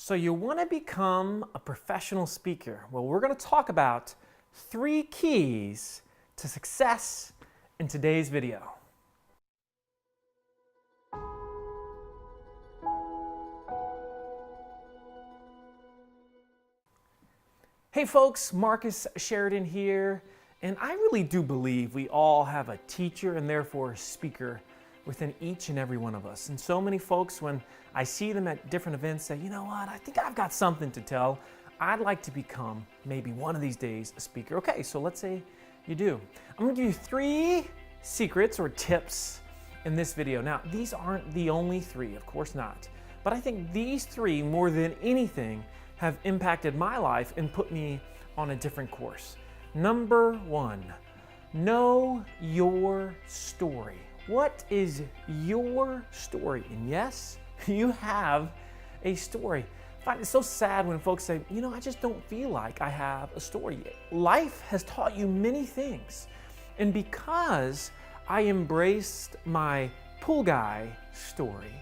So you want to become a professional speaker? Well, we're going to talk about 3 keys to success in today's video. Hey folks, Marcus Sheridan here, and I really do believe we all have a teacher and therefore a speaker within each and every one of us. And so many folks, when I see them at different events, say, you know what, I think I've got something to tell. I'd like to become, maybe one of these days, a speaker. Okay, so let's say you do. I'm gonna give you 3 secrets or tips in this video. Now, these aren't the only 3, of course not. But I think these 3, more than anything, have impacted my life and put me on a different course. Number 1, know your story. What is your story? And yes, you have a story. I find it so sad when folks say, you know, I just don't feel like I have a story. Life has taught you many things. And because I embraced my pool guy story,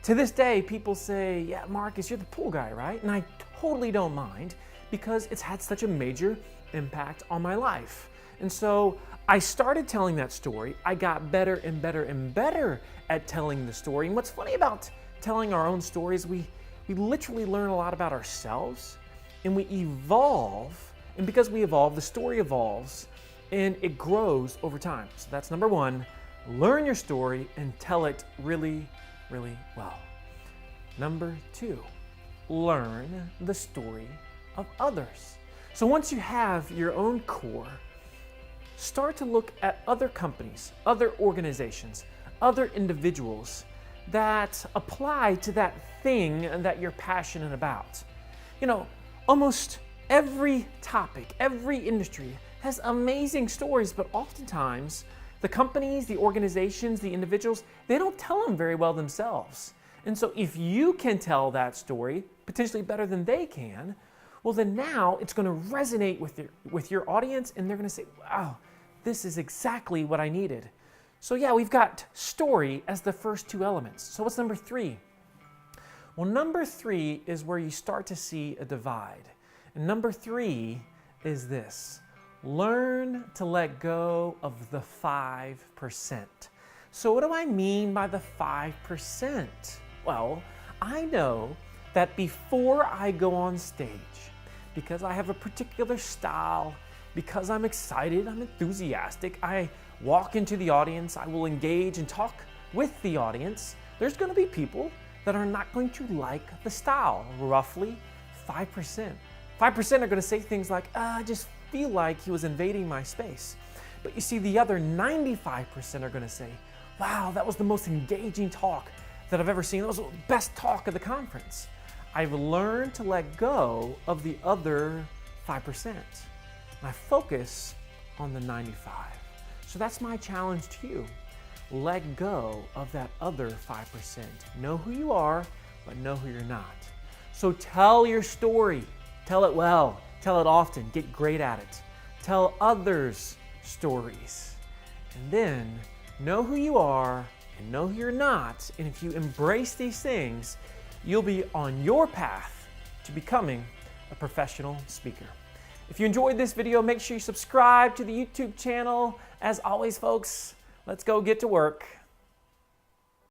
to this day, people say, yeah, Marcus, you're the pool guy, right? And I totally don't mind because it's had such a major impact on my life. And so I started telling that story. I got better and better and better at telling the story. And what's funny about telling our own stories, we literally learn a lot about ourselves and we evolve. And because we evolve, the story evolves and it grows over time. So that's number 1, learn your story and tell it really, really well. Number 2, learn the story of others. So once you have your own core, start to look at other companies, other organizations, other individuals that apply to that thing that you're passionate about. You know, almost every topic, every industry has amazing stories, but oftentimes the companies, the organizations, the individuals, they don't tell them very well themselves. And so if you can tell that story, potentially better than they can, well then now it's going to resonate with your audience and they're going to say, wow, this is exactly what I needed. So yeah, we've got story as the first 2 elements. So what's number 3? Well, number 3 is where you start to see a divide. And number 3 is this: learn to let go of the 5%. So what do I mean by the 5%? Well, I know that before I go on stage, because I have a particular style, because I'm excited, I'm enthusiastic, I walk into the audience, I will engage and talk with the audience, there's going to be people that are not going to like the style, roughly 5%. 5% are going to say things like, I just feel like he was invading my space. But you see, the other 95% are going to say, wow, that was the most engaging talk that I've ever seen. That was the best talk of the conference. I've learned to let go of the other 5%. And I focus on the 95. So that's my challenge to you. Let go of that other 5%. Know who you are, but know who you're not. So tell your story. Tell it well. Tell it often. Get great at it. Tell others stories. And then know who you are and know who you're not. And if you embrace these things, you'll be on your path to becoming a professional speaker. If you enjoyed this video, make sure you subscribe to the YouTube channel. As always, folks, let's go get to work.